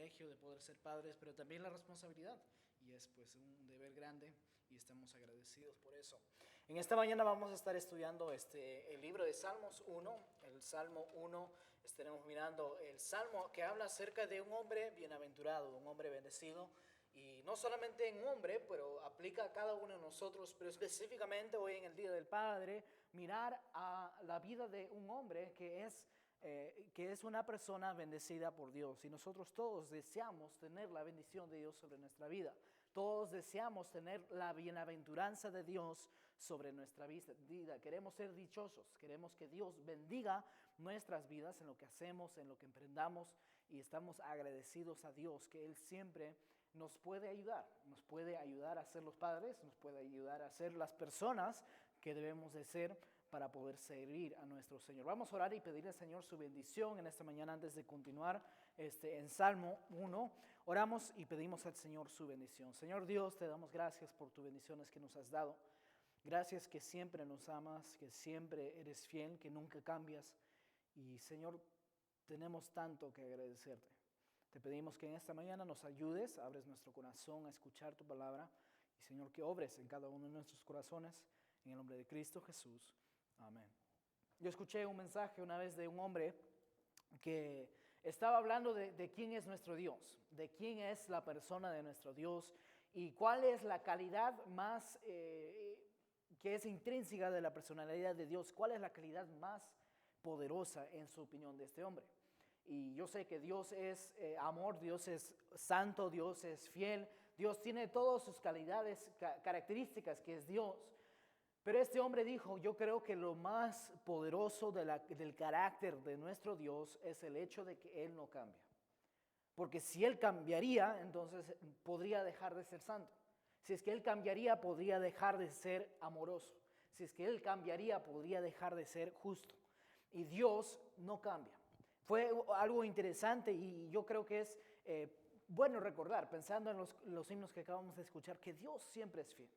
privilegio de poder ser padres, pero también la responsabilidad. Y es pues un deber grande y estamos agradecidos por eso. En esta mañana vamos a estar estudiando el libro de Salmos 1, el Salmo 1. Estaremos mirando el Salmo que habla acerca de un hombre bienaventurado, un hombre bendecido. Y no solamente en hombre, pero aplica a cada uno de nosotros, pero específicamente hoy en el Día del Padre, mirar a la vida de un hombre que es una persona bendecida por Dios. Y nosotros todos deseamos tener la bendición de Dios sobre nuestra vida. Todos deseamos tener la bienaventuranza de Dios sobre nuestra vida. Queremos ser dichosos, queremos que Dios bendiga nuestras vidas en lo que hacemos, en lo que emprendamos, y estamos agradecidos a Dios que Él siempre nos puede ayudar a ser los padres, nos puede ayudar a ser las personas que debemos de ser para poder servir a nuestro Señor. Vamos a orar y pedirle al Señor su bendición en esta mañana antes de continuar en Salmo 1. Oramos y pedimos al Señor su bendición. Señor Dios, te damos gracias por tus bendiciones que nos has dado. Gracias que siempre nos amas, que siempre eres fiel, que nunca cambias. Y Señor, tenemos tanto que agradecerte. Te pedimos que en esta mañana nos ayudes, abres nuestro corazón a escuchar tu palabra y Señor, que obres en cada uno de nuestros corazones, en el nombre de Cristo Jesús. Amén. Yo escuché un mensaje una vez de un hombre que estaba hablando de quién es nuestro Dios, de quién es la persona de nuestro Dios y cuál es la calidad más que es intrínseca de la personalidad de Dios, cuál es la calidad más poderosa en su opinión de este hombre. Y yo sé que Dios es amor, Dios es santo, Dios es fiel, Dios tiene todas sus calidades, características que es Dios. Pero este hombre dijo, yo creo que lo más poderoso del carácter de nuestro Dios es el hecho de que Él no cambia. Porque si Él cambiaría, entonces podría dejar de ser santo. Si es que Él cambiaría, podría dejar de ser amoroso. Si es que Él cambiaría, podría dejar de ser justo. Y Dios no cambia. Fue algo interesante y yo creo que es bueno recordar, pensando en los himnos que acabamos de escuchar, que Dios siempre es fiel.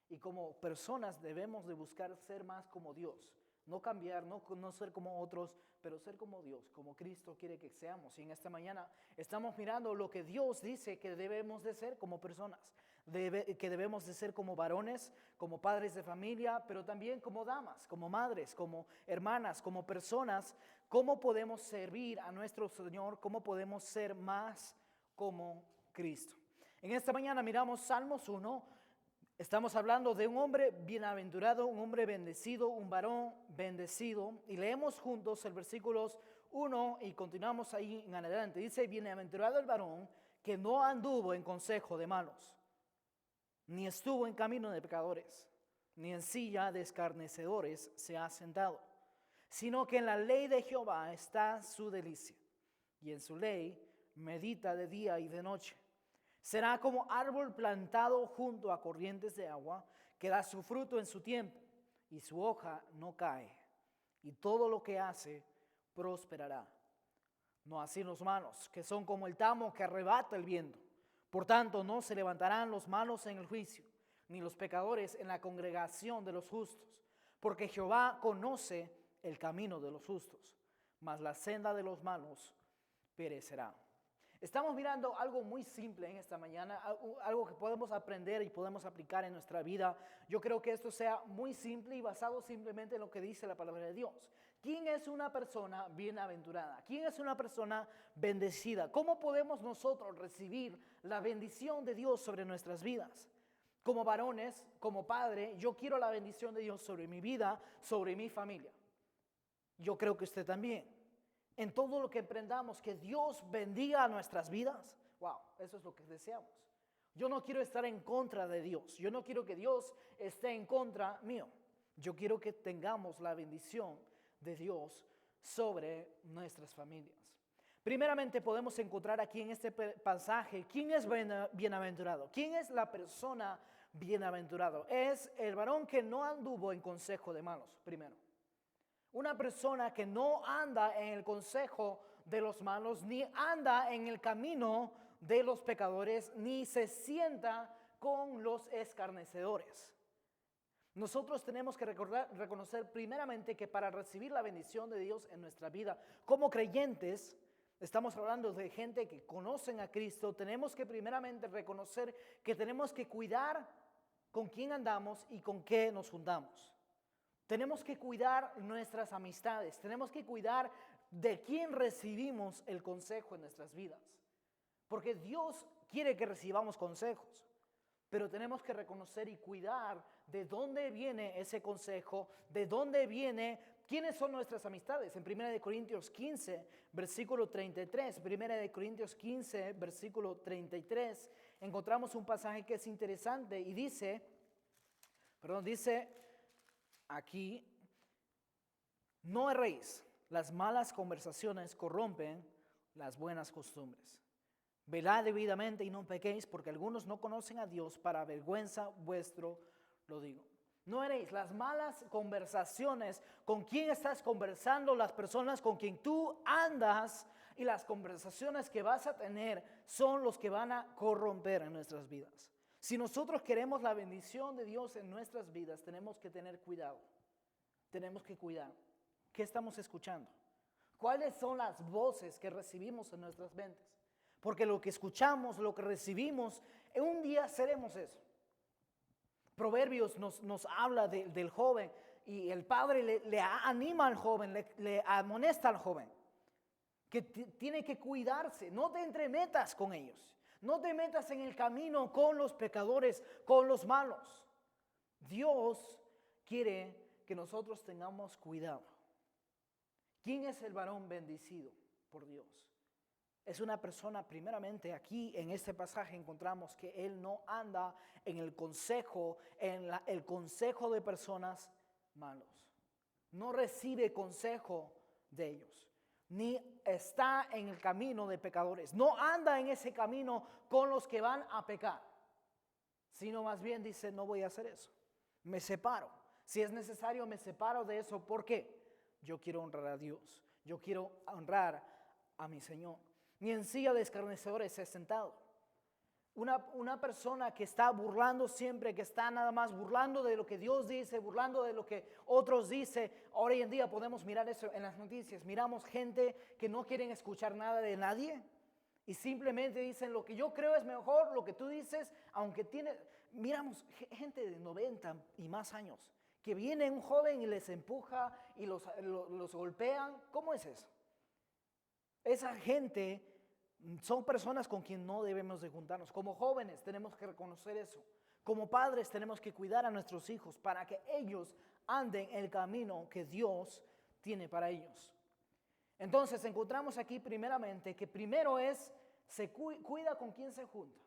Y como personas debemos de buscar ser más como Dios. No cambiar, no ser como otros, pero ser como Dios, como Cristo quiere que seamos. Y en esta mañana estamos mirando lo que Dios dice que debemos de ser como personas. Que debemos de ser como varones, como padres de familia, pero también como damas, como madres, como hermanas, como personas. ¿Cómo podemos servir a nuestro Señor? ¿Cómo podemos ser más como Cristo? En esta mañana miramos Salmos 1. Estamos hablando de un hombre bienaventurado, un hombre bendecido, un varón bendecido. Y leemos juntos el versículos 1 y continuamos ahí en adelante. Dice, bienaventurado el varón que no anduvo en consejo de malos, ni estuvo en camino de pecadores, ni en silla de escarnecedores se ha sentado, sino que en la ley de Jehová está su delicia, y en su ley medita de día y de noche. Será como árbol plantado junto a corrientes de agua, que da su fruto en su tiempo, y su hoja no cae, y todo lo que hace prosperará. No así los malos, que son como el tamo que arrebata el viento. Por tanto, no se levantarán los malos en el juicio, ni los pecadores en la congregación de los justos, porque Jehová conoce el camino de los justos, mas la senda de los malos perecerá. Estamos mirando algo muy simple en esta mañana, algo que podemos aprender y podemos aplicar en nuestra vida. Yo creo que esto sea muy simple y basado simplemente en lo que dice la palabra de Dios. ¿Quién es una persona bienaventurada? ¿Quién es una persona bendecida? ¿Cómo podemos nosotros recibir la bendición de Dios sobre nuestras vidas? Como varones, como padre, yo quiero la bendición de Dios sobre mi vida, sobre mi familia. Yo creo que usted también. En todo lo que emprendamos, que Dios bendiga nuestras vidas. Wow, eso es lo que deseamos. Yo no quiero estar en contra de Dios. Yo no quiero que Dios esté en contra mío. Yo quiero que tengamos la bendición de Dios sobre nuestras familias. Primeramente podemos encontrar aquí en este pasaje quién es bienaventurado. ¿Quién es la persona bienaventurado? Es el varón que no anduvo en consejo de malos, primero. Una persona que no anda en el consejo de los malos, ni anda en el camino de los pecadores, ni se sienta con los escarnecedores. Nosotros tenemos que reconocer primeramente que para recibir la bendición de Dios en nuestra vida, como creyentes, estamos hablando de gente que conocen a Cristo, tenemos que primeramente reconocer que tenemos que cuidar con quién andamos y con qué nos juntamos. Tenemos que cuidar nuestras amistades, tenemos que cuidar de quién recibimos el consejo en nuestras vidas. Porque Dios quiere que recibamos consejos, pero tenemos que reconocer y cuidar de dónde viene ese consejo, de dónde viene, quiénes son nuestras amistades. En 1 Corintios 15, versículo 33, 1 Corintios 15, versículo 33, encontramos un pasaje que es interesante y dice aquí, no erréis, las malas conversaciones corrompen las buenas costumbres. Velad debidamente y no pequéis, porque algunos no conocen a Dios, para vergüenza vuestro lo digo. No erréis, las malas conversaciones, con quién estás conversando, las personas con quien tú andas y las conversaciones que vas a tener son los que van a corromper en nuestras vidas. Si nosotros queremos la bendición de Dios en nuestras vidas, tenemos que tener cuidado. Tenemos que cuidar. ¿Qué estamos escuchando? ¿Cuáles son las voces que recibimos en nuestras mentes? Porque lo que escuchamos, lo que recibimos, un día seremos eso. Proverbios nos habla del joven y el padre le anima al joven, le amonesta al joven que tiene que cuidarse. No te entremetas con ellos. No te metas en el camino con los pecadores, con los malos. Dios quiere que nosotros tengamos cuidado. ¿Quién es el varón bendecido por Dios? Es una persona, primeramente, aquí en este pasaje encontramos que él no anda en el consejo, el consejo de personas malos. No recibe consejo de ellos, ni está en el camino de pecadores. No anda en ese camino con los que van a pecar, sino más bien dice, no voy a hacer eso. Me separo. Si es necesario, me separo de eso. ¿Por qué? Yo quiero honrar a Dios. Yo quiero honrar a mi Señor. Ni en silla de escarnecedores se ha sentado. Una persona que está burlando siempre, que está nada más burlando de lo que Dios dice, burlando de lo que otros dicen. Hoy en día podemos mirar eso en las noticias. Miramos gente que no quieren escuchar nada de nadie y simplemente dicen lo que yo creo es mejor, lo que tú dices, aunque tiene... Miramos gente de 90 y más años que viene un joven y les empuja y los golpean. ¿Cómo es eso? Esa gente son personas con quien no debemos de juntarnos. Como jóvenes tenemos que reconocer eso. Como padres tenemos que cuidar a nuestros hijos para que ellos anden el camino que Dios tiene para ellos. Entonces encontramos aquí primeramente que primero se cuida con quién se junta.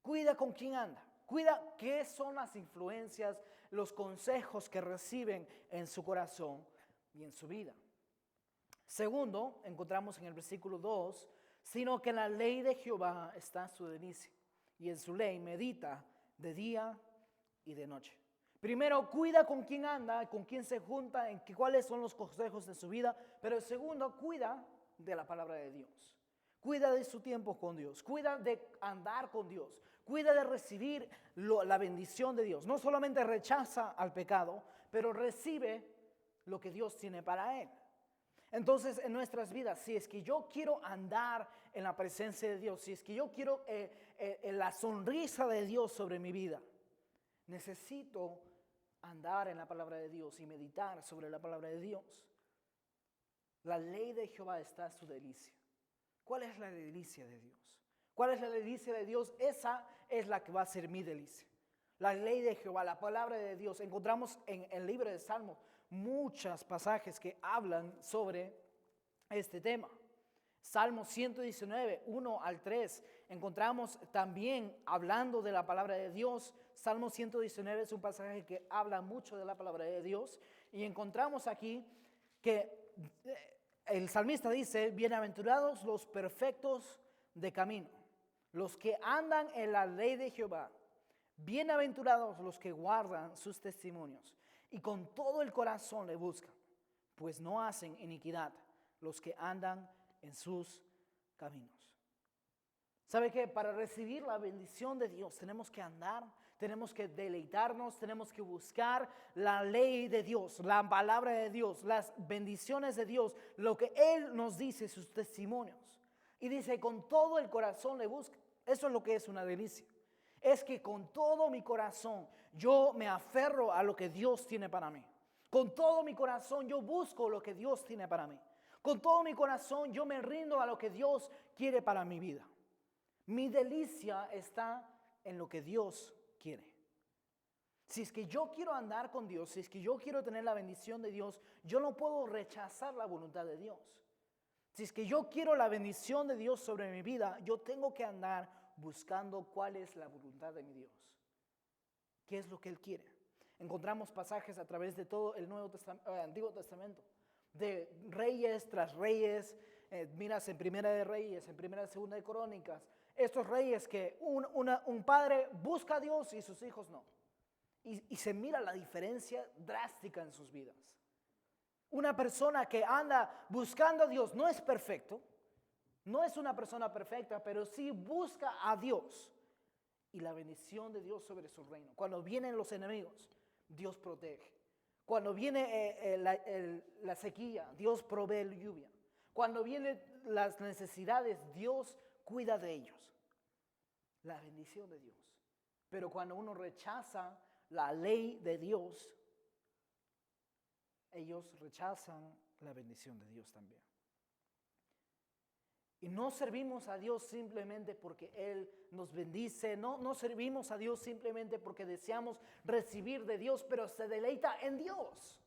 Cuida con quién anda. Cuida qué son las influencias, los consejos que reciben en su corazón y en su vida. Segundo, encontramos en el versículo 2, sino que en la ley de Jehová está su delicia, y en su ley medita de día y de noche. Primero, cuida con quién anda, con quién se junta, cuáles son los consejos de su vida. Pero segundo, cuida de la palabra de Dios. Cuida de su tiempo con Dios. Cuida de andar con Dios. Cuida de recibir la bendición de Dios. No solamente rechaza al pecado, pero recibe lo que Dios tiene para él. Entonces, en nuestras vidas, si es que yo quiero andar en la presencia de Dios, si es que yo quiero la sonrisa de Dios sobre mi vida, necesito andar en la palabra de Dios y meditar sobre la palabra de Dios. La ley de Jehová está su delicia. ¿Cuál es la delicia de Dios? ¿Cuál es la delicia de Dios? Esa es la que va a ser mi delicia. La ley de Jehová, la palabra de Dios. Encontramos en el libro de Salmos muchos pasajes que hablan sobre este tema. Salmo 119, 1 al 3, encontramos también hablando de la palabra de Dios. Salmo 119 es un pasaje que habla mucho de la palabra de Dios. Y encontramos aquí que el salmista dice, bienaventurados los perfectos de camino, los que andan en la ley de Jehová. Bienaventurados los que guardan sus testimonios y con todo el corazón le buscan, pues no hacen iniquidad los que andan en sus caminos. ¿Sabe qué? Para recibir la bendición de Dios tenemos que andar, tenemos que deleitarnos, tenemos que buscar la ley de Dios, la palabra de Dios, las bendiciones de Dios, lo que Él nos dice, sus testimonios. Y dice, con todo el corazón le busca. Eso es lo que es una delicia. Es que con todo mi corazón yo me aferro a lo que Dios tiene para mí. Con todo mi corazón yo busco lo que Dios tiene para mí. Con todo mi corazón yo me rindo a lo que Dios quiere para mi vida. Mi delicia está en lo que Dios quiere. Si es que yo quiero andar con Dios, si es que yo quiero tener la bendición de Dios, yo no puedo rechazar la voluntad de Dios. Si es que yo quiero la bendición de Dios sobre mi vida, yo tengo que andar buscando cuál es la voluntad de mi Dios. ¿Qué es lo que Él quiere? Encontramos pasajes a través de todo el Antiguo Testamento, de reyes tras reyes. Miras en Primera de Reyes, en Primera y Segunda de Crónicas, estos reyes que un padre busca a Dios y sus hijos no. Y se mira la diferencia drástica en sus vidas. Una persona que anda buscando a Dios no es perfecto, no es una persona perfecta, pero sí busca a Dios y la bendición de Dios sobre su reino. Cuando vienen los enemigos, Dios protege. Cuando viene la sequía, Dios provee lluvia. Cuando vienen las necesidades, Dios cuida de ellos. La bendición de Dios. Pero cuando uno rechaza la ley de Dios, ellos rechazan la bendición de Dios también. Y no servimos a Dios simplemente porque Él nos bendice, no servimos a Dios simplemente porque deseamos recibir de Dios, pero se deleita en Dios.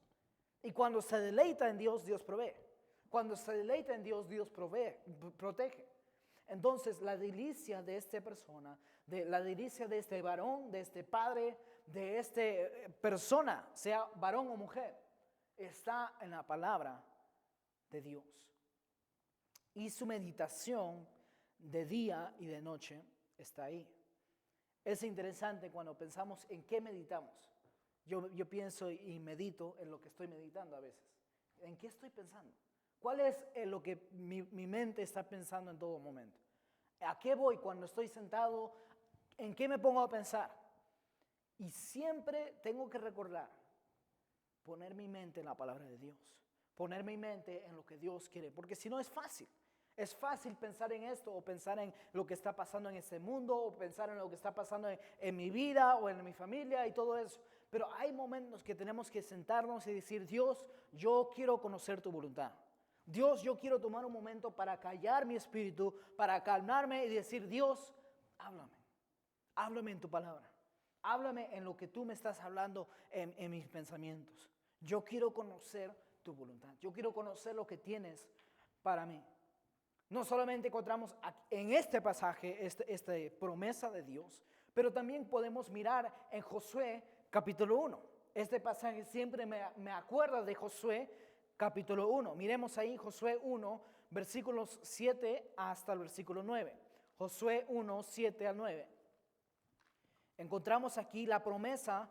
Y cuando se deleita en Dios, Dios provee. Cuando se deleita en Dios, Dios protege. Entonces, la delicia de esta persona, la delicia de este varón, de este padre, de esta persona, sea varón o mujer, está en la palabra de Dios. Y su meditación de día y de noche está ahí. Es interesante cuando pensamos en qué meditamos. Yo pienso y medito en lo que estoy meditando a veces. ¿En qué estoy pensando? ¿Cuál es lo que mi mente está pensando en todo momento? ¿A qué voy cuando estoy sentado? ¿En qué me pongo a pensar? Y siempre tengo que recordar, poner mi mente en la palabra de Dios. Poner mi mente en lo que Dios quiere. Porque si no es fácil. Es fácil pensar en esto o pensar en lo que está pasando en este mundo o pensar en lo que está pasando en mi vida o en mi familia y todo eso. Pero hay momentos que tenemos que sentarnos y decir, Dios, yo quiero conocer tu voluntad. Dios, yo quiero tomar un momento para callar mi espíritu, para calmarme y decir, Dios, háblame. Háblame en tu palabra. Háblame en lo que tú me estás hablando en mis pensamientos. Yo quiero conocer tu voluntad. Yo quiero conocer lo que tienes para mí. No solamente encontramos en este pasaje esta promesa de Dios, pero también podemos mirar en Josué capítulo 1. Este pasaje siempre me acuerda de Josué capítulo 1. Miremos ahí Josué 1, versículos 7 hasta el versículo 9. Josué 1, 7 al 9. Encontramos aquí la promesa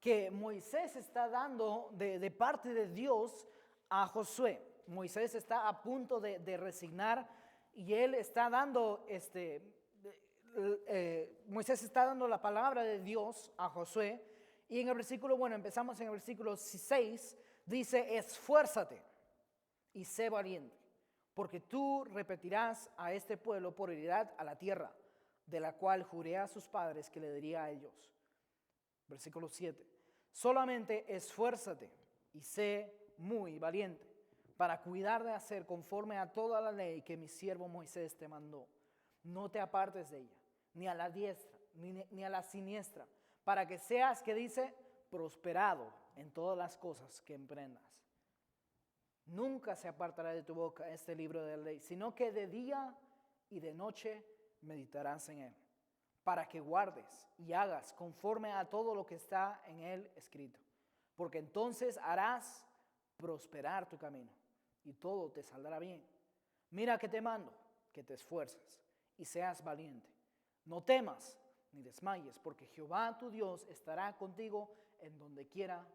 que Moisés está dando de parte de Dios a Josué. Moisés está a punto de resignar y él está dando, Moisés está dando la palabra de Dios a Josué. Y en el versículo, empezamos en el versículo 6, dice, esfuérzate y sé valiente, porque tú repetirás a este pueblo por heredad a la tierra, de la cual juré a sus padres que le daría a ellos. Versículo 7, solamente esfuérzate y sé muy valiente, para cuidar de hacer conforme a toda la ley que mi siervo Moisés te mandó. No te apartes de ella, ni a la diestra, ni a la siniestra, para que seas, que dice, prosperado en todas las cosas que emprendas. Nunca se apartará de tu boca este libro de la ley, sino que de día y de noche meditarás en él, para que guardes y hagas conforme a todo lo que está en él escrito. Porque entonces harás prosperar tu camino y todo te saldrá bien. Mira que te mando, que te esfuerces y seas valiente. No temas ni desmayes, porque Jehová tu Dios estará contigo en donde quiera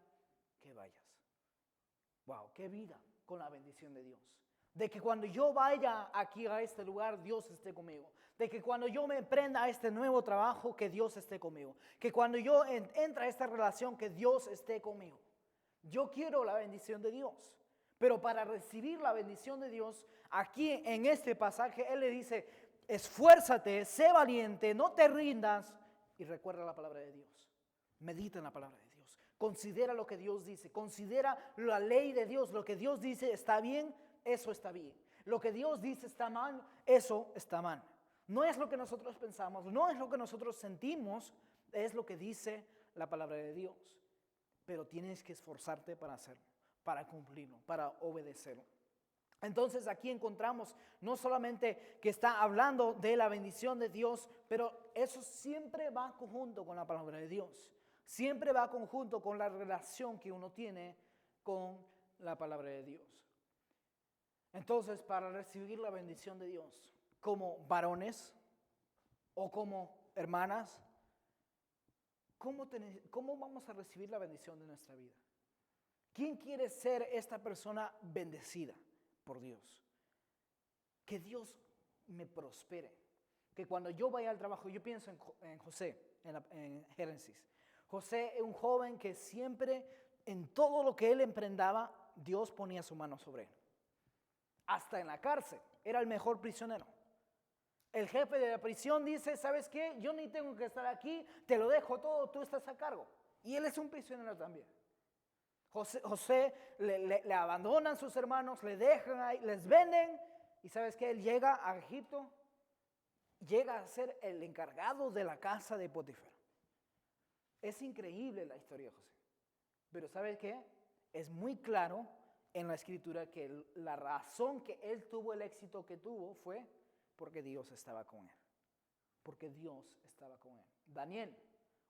que vayas. Wow, qué vida con la bendición de Dios. De que cuando yo vaya aquí a este lugar, Dios esté conmigo. De que cuando yo me emprenda a este nuevo trabajo, que Dios esté conmigo. Que cuando yo entre a esta relación, que Dios esté conmigo. Yo quiero la bendición de Dios. Pero para recibir la bendición de Dios, aquí en este pasaje, Él le dice, esfuérzate, sé valiente, no te rindas y recuerda la palabra de Dios. Medita en la palabra de Dios. Considera lo que Dios dice. Considera la ley de Dios. Lo que Dios dice está bien, eso está bien. Lo que Dios dice está mal, eso está mal. No es lo que nosotros pensamos, no es lo que nosotros sentimos, es lo que dice la palabra de Dios. Pero tienes que esforzarte para hacerlo, para cumplirlo, para obedecerlo. Entonces aquí encontramos no solamente que está hablando de la bendición de Dios, pero eso siempre va conjunto con la palabra de Dios. Siempre va conjunto con la relación que uno tiene con la palabra de Dios. Entonces, para recibir la bendición de Dios, como varones o como hermanas, ¿cómo vamos a recibir la bendición de nuestra vida? ¿Quién quiere ser esta persona bendecida por Dios? Que Dios me prospere. Que cuando yo vaya al trabajo, yo pienso en José, en Génesis. José es un joven que siempre, en todo lo que él emprendaba, Dios ponía su mano sobre él. Hasta en la cárcel, era el mejor prisionero. El jefe de la prisión dice, ¿sabes qué? Yo ni tengo que estar aquí, te lo dejo todo, tú estás a cargo. Y él es un prisionero también. José le abandonan sus hermanos, le dejan ahí, les venden. Y ¿sabes qué? Él llega a Egipto, llega a ser el encargado de la casa de Potifar. Es increíble la historia de José. Pero ¿sabes qué? Es muy claro en la escritura que la razón que él tuvo el éxito que tuvo fue porque Dios estaba con él. Porque Dios estaba con él. Daniel,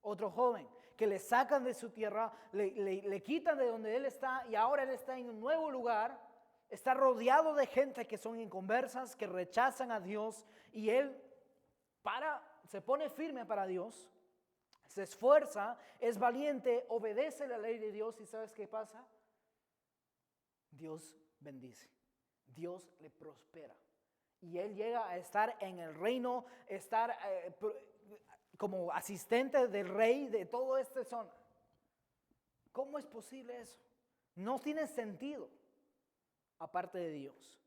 otro joven que le sacan de su tierra, le quitan de donde él está y ahora él está en un nuevo lugar, está rodeado de gente que son inconversas, que rechazan a Dios y él se pone firme para Dios, se esfuerza, es valiente, obedece la ley de Dios y ¿sabes qué pasa? Dios bendice, Dios le prospera. Y él llega a estar en el reino, estar como asistente del rey de toda esta zona. ¿Cómo es posible eso? No tiene sentido aparte de Dios.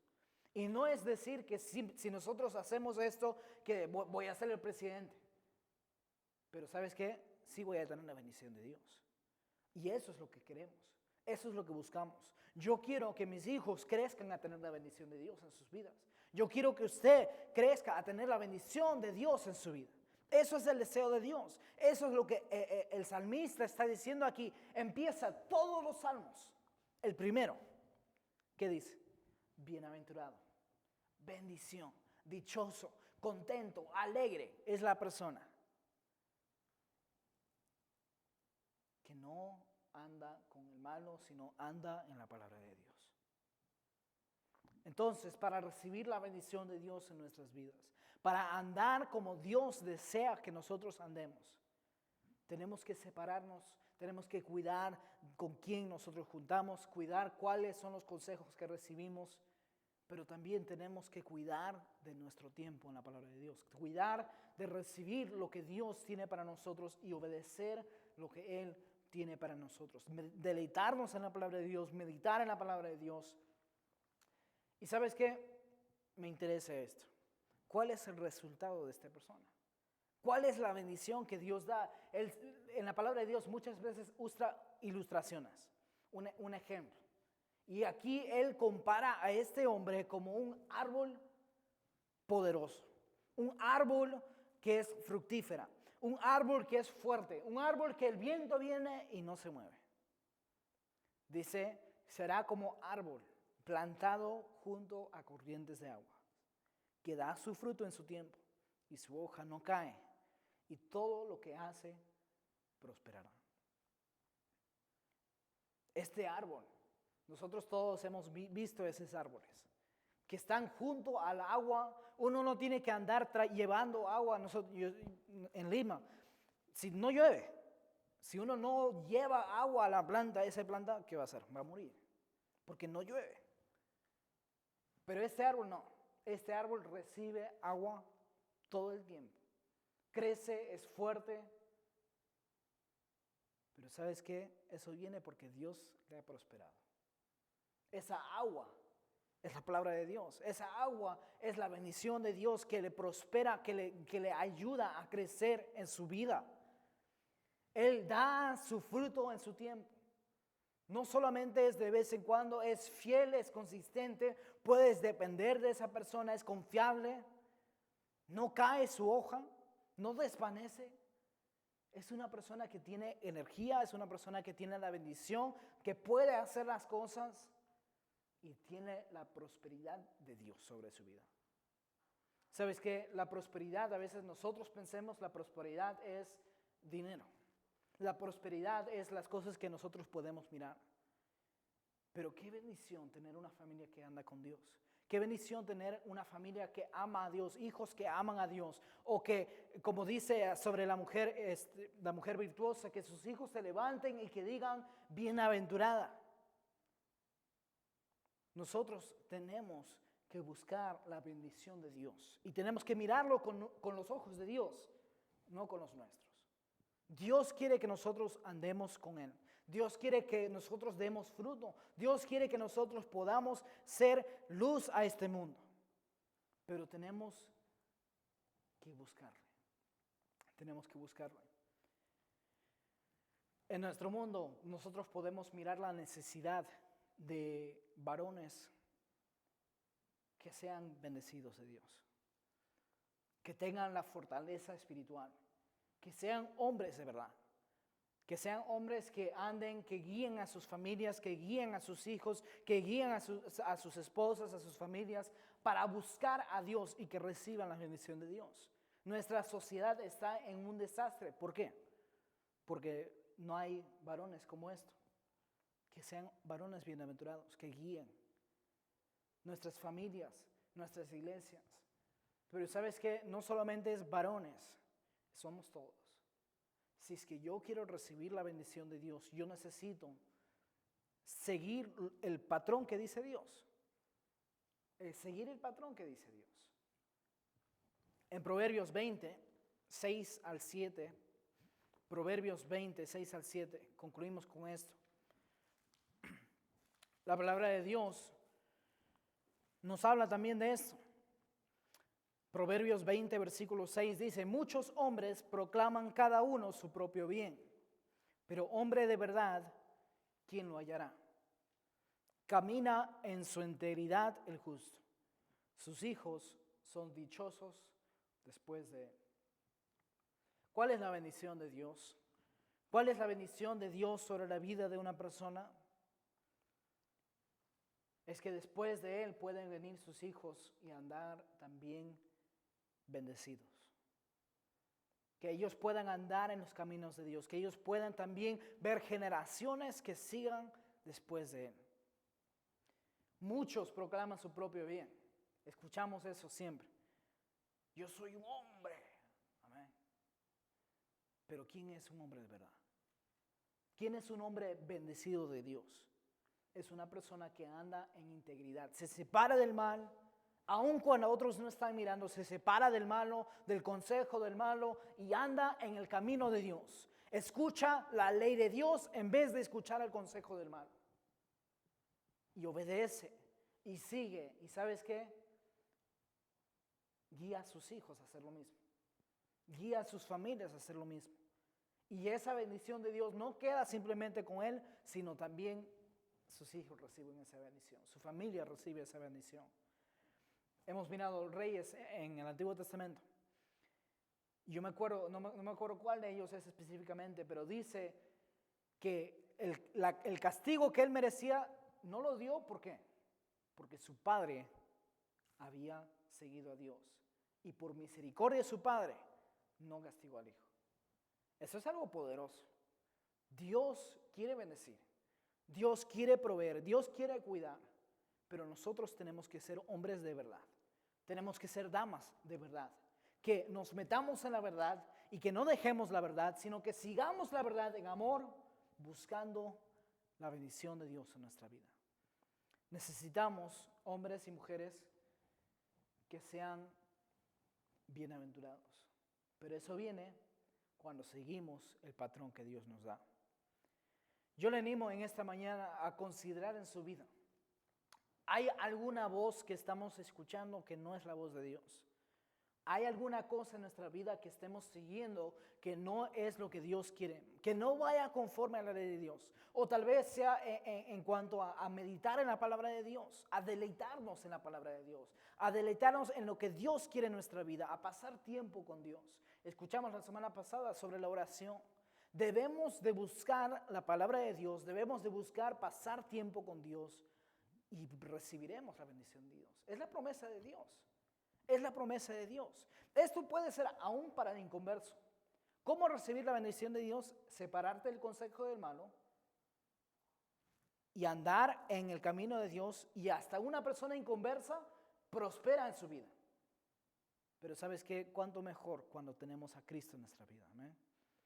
Y no es decir que si nosotros hacemos esto, que voy a ser el presidente. Pero ¿sabes qué? Sí voy a tener la bendición de Dios. Y eso es lo que queremos. Eso es lo que buscamos. Yo quiero que mis hijos crezcan a tener la bendición de Dios en sus vidas. Yo quiero que usted crezca a tener la bendición de Dios en su vida. Eso es el deseo de Dios. Eso es lo que el salmista está diciendo aquí. Empieza todos los salmos. El primero, ¿qué dice? Bienaventurado, bendición, dichoso, contento, alegre es la persona que no anda con el malo, sino anda en la palabra de Dios. Entonces, para recibir la bendición de Dios en nuestras vidas, para andar como Dios desea que nosotros andemos, tenemos que separarnos, tenemos que cuidar con quién nosotros juntamos, cuidar cuáles son los consejos que recibimos, pero también tenemos que cuidar de nuestro tiempo en la palabra de Dios, cuidar de recibir lo que Dios tiene para nosotros y obedecer lo que Él tiene para nosotros. Deleitarnos en la palabra de Dios, meditar en la palabra de Dios. ¿Y sabes qué? Me interesa esto. ¿Cuál es el resultado de esta persona? ¿Cuál es la bendición que Dios da? En la palabra de Dios muchas veces usa ilustraciones, un ejemplo. Y aquí Él compara a este hombre como un árbol poderoso, un árbol que es fructífera, un árbol que es fuerte, un árbol que el viento viene y no se mueve. Dice, será como árbol plantado junto a corrientes de agua, que da su fruto en su tiempo y su hoja no cae, y todo lo que hace prosperará. Este árbol, nosotros todos hemos visto esos árboles que están junto al agua. Uno no tiene que andar llevando agua. En Lima, si no llueve, si uno no lleva agua a la planta, esa planta, ¿qué va a hacer? Va a morir, porque no llueve. Pero este árbol no. Este árbol recibe agua todo el tiempo. Crece, es fuerte. Pero ¿sabes qué? Eso viene porque Dios le ha prosperado. Esa agua es la palabra de Dios. Esa agua es la bendición de Dios que le prospera, que le ayuda a crecer en su vida. Él da su fruto en su tiempo. No solamente es de vez en cuando, es fiel, es consistente, puedes depender de esa persona, es confiable, no cae su hoja, no desvanece. Es una persona que tiene energía, es una persona que tiene la bendición, que puede hacer las cosas y tiene la prosperidad de Dios sobre su vida. ¿Sabes qué? La prosperidad, a veces nosotros pensemos, la prosperidad es dinero. La prosperidad es las cosas que nosotros podemos mirar. Pero qué bendición tener una familia que anda con Dios. Qué bendición tener una familia que ama a Dios, hijos que aman a Dios. O que, como dice sobre la mujer virtuosa, que sus hijos se levanten y que digan, bienaventurada. Nosotros tenemos que buscar la bendición de Dios. Y tenemos que mirarlo con los ojos de Dios, no con los nuestros. Dios quiere que nosotros andemos con Él. Dios quiere que nosotros demos fruto. Dios quiere que nosotros podamos ser luz a este mundo. Pero tenemos que buscarle. Tenemos que buscarle. En nuestro mundo nosotros podemos mirar la necesidad de varones que sean bendecidos de Dios. Que tengan la fortaleza espiritual. Que sean hombres de verdad. Que sean hombres que anden, que guíen a sus familias, que guíen a sus hijos, que guíen a sus esposas, a sus familias, para buscar a Dios y que reciban la bendición de Dios. Nuestra sociedad está en un desastre. ¿Por qué? Porque no hay varones como esto. Que sean varones bienaventurados, que guíen nuestras familias, nuestras iglesias. Pero ¿sabes qué? No solamente es varones, somos todos. Si es que yo quiero recibir la bendición de Dios, yo necesito seguir el patrón que dice Dios. Seguir el patrón que dice Dios. En Proverbios 20, 6 al 7, Proverbios 20, 6 al 7, concluimos con esto. La palabra de Dios nos habla también de esto. Proverbios 20, versículo 6 dice, muchos hombres proclaman cada uno su propio bien, pero hombre de verdad, ¿quién lo hallará? Camina en su integridad el justo. Sus hijos son dichosos después de él. ¿Cuál es la bendición de Dios? ¿Cuál es la bendición de Dios sobre la vida de una persona? Es que después de él pueden venir sus hijos y andar también bendecidos. Que ellos puedan andar en los caminos de Dios, que ellos puedan también ver generaciones que sigan después de él. Muchos proclaman su propio bien. Escuchamos eso siempre. Yo soy un hombre. Amén. Pero ¿quién es un hombre de verdad? ¿Quién es un hombre bendecido de Dios? Es una persona que anda en integridad. Se separa del mal. Aun cuando otros no están mirando, se separa del malo, del consejo del malo y anda en el camino de Dios. Escucha la ley de Dios en vez de escuchar el consejo del malo. Y obedece y sigue. ¿Y sabes qué? Guía a sus hijos a hacer lo mismo. Guía a sus familias a hacer lo mismo. Y esa bendición de Dios no queda simplemente con él, sino también sus hijos reciben esa bendición. Su familia recibe esa bendición. Hemos mirado reyes en el Antiguo Testamento. Yo me acuerdo, no me acuerdo cuál de ellos es específicamente, pero dice que el castigo que él merecía no lo dio. ¿Por qué? Porque su padre había seguido a Dios. Y por misericordia de su padre no castigó al hijo. Eso es algo poderoso. Dios quiere bendecir. Dios quiere proveer. Dios quiere cuidar. Pero nosotros tenemos que ser hombres de verdad. Tenemos que ser damas de verdad. Que nos metamos en la verdad y que no dejemos la verdad, sino que sigamos la verdad en amor, buscando la bendición de Dios en nuestra vida. Necesitamos hombres y mujeres que sean bienaventurados. Pero eso viene cuando seguimos el patrón que Dios nos da. Yo le animo en esta mañana a considerar en su vida ¿Hay alguna voz que estamos escuchando que no es la voz de Dios? ¿Hay alguna cosa en nuestra vida que estemos siguiendo que no es lo que Dios quiere? Que no vaya conforme a la ley de Dios. O tal vez sea en cuanto a meditar en la palabra de Dios, a deleitarnos en la palabra de Dios, a deleitarnos en lo que Dios quiere en nuestra vida, a pasar tiempo con Dios. Escuchamos la semana pasada sobre la oración. Debemos de buscar la palabra de Dios, debemos de buscar pasar tiempo con Dios y recibiremos la bendición de Dios. Es la promesa de Dios. Es la promesa de Dios. Esto puede ser aún para el inconverso. ¿Cómo recibir la bendición de Dios? Separarte del consejo del malo y andar en el camino de Dios, y hasta una persona inconversa prospera en su vida. Pero ¿sabes qué? Cuánto mejor cuando tenemos a Cristo en nuestra vida. ¿Amén?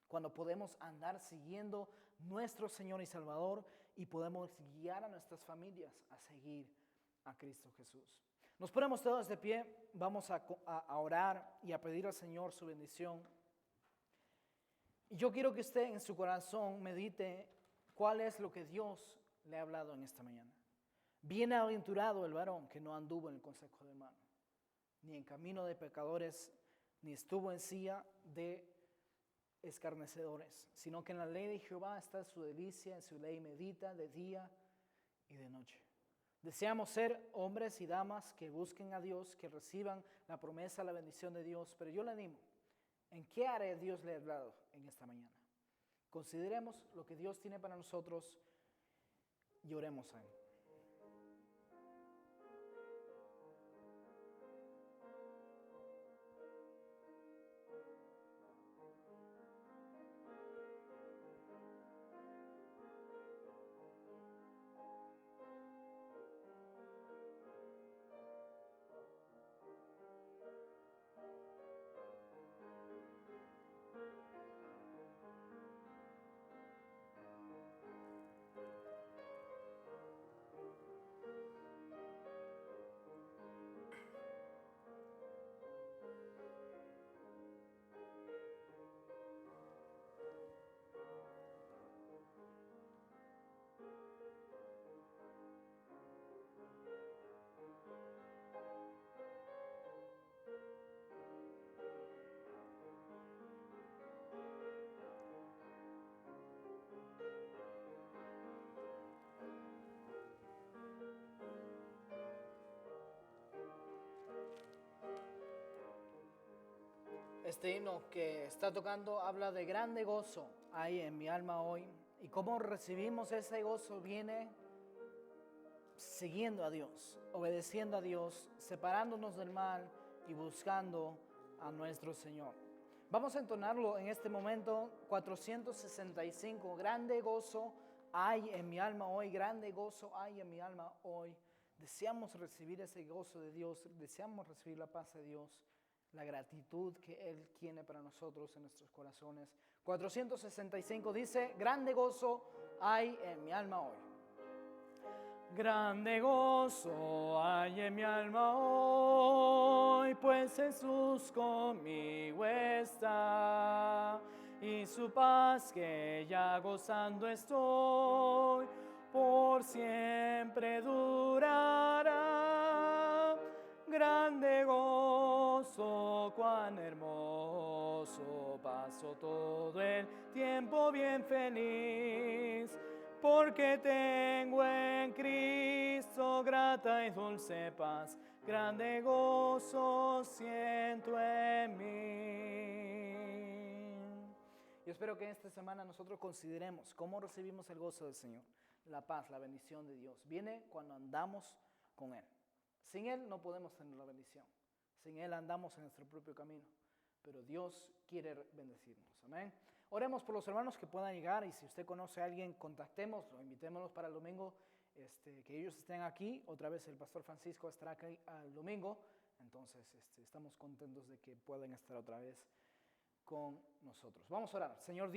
Cuando podemos andar siguiendo nuestro Señor y Salvador y podemos guiar a nuestras familias a seguir a Cristo Jesús. Nos ponemos todos de pie, vamos a orar y a pedir al Señor su bendición. Y yo quiero que usted en su corazón medite cuál es lo que Dios le ha hablado en esta mañana. Bienaventurado el varón que no anduvo en el consejo del malo, ni en camino de pecadores, ni estuvo en silla de escarnecedores, sino que en la ley de Jehová está su delicia, en su ley medita de día y de noche. Deseamos ser hombres y damas que busquen a Dios, que reciban la promesa, la bendición de Dios, pero yo le animo, ¿en qué área Dios le ha hablado en esta mañana? Consideremos lo que Dios tiene para nosotros y oremos a Él. Este himno que está tocando habla de grande gozo hay en mi alma hoy. Y cómo recibimos ese gozo viene siguiendo a Dios, obedeciendo a Dios, separándonos del mal y buscando a nuestro Señor. Vamos a entonarlo en este momento, 465. Grande gozo hay en mi alma hoy, grande gozo hay en mi alma hoy. Deseamos recibir ese gozo de Dios, deseamos recibir la paz de Dios, la gratitud que Él tiene para nosotros en nuestros corazones. 465 dice, grande gozo hay en mi alma hoy. Grande gozo hay en mi alma hoy, pues Jesús conmigo está, y su paz que ya gozando estoy, por siempre durará. Grande gozo, cuán hermoso, paso todo el tiempo bien feliz, porque tengo en Cristo grata y dulce paz, grande gozo siento en mí. Yo espero que esta semana nosotros consideremos cómo recibimos el gozo del Señor, la paz, la bendición de Dios. Viene cuando andamos con Él. Sin Él no podemos tener la bendición. Sin Él andamos en nuestro propio camino. Pero Dios quiere bendecirnos. Amén. Oremos por los hermanos que puedan llegar, y si usted conoce a alguien, contactémoslo, invitémoslos para el domingo, que ellos estén aquí. Otra vez el pastor Francisco estará aquí el domingo. Entonces estamos contentos de que puedan estar otra vez con nosotros. Vamos a orar. Señor Dios.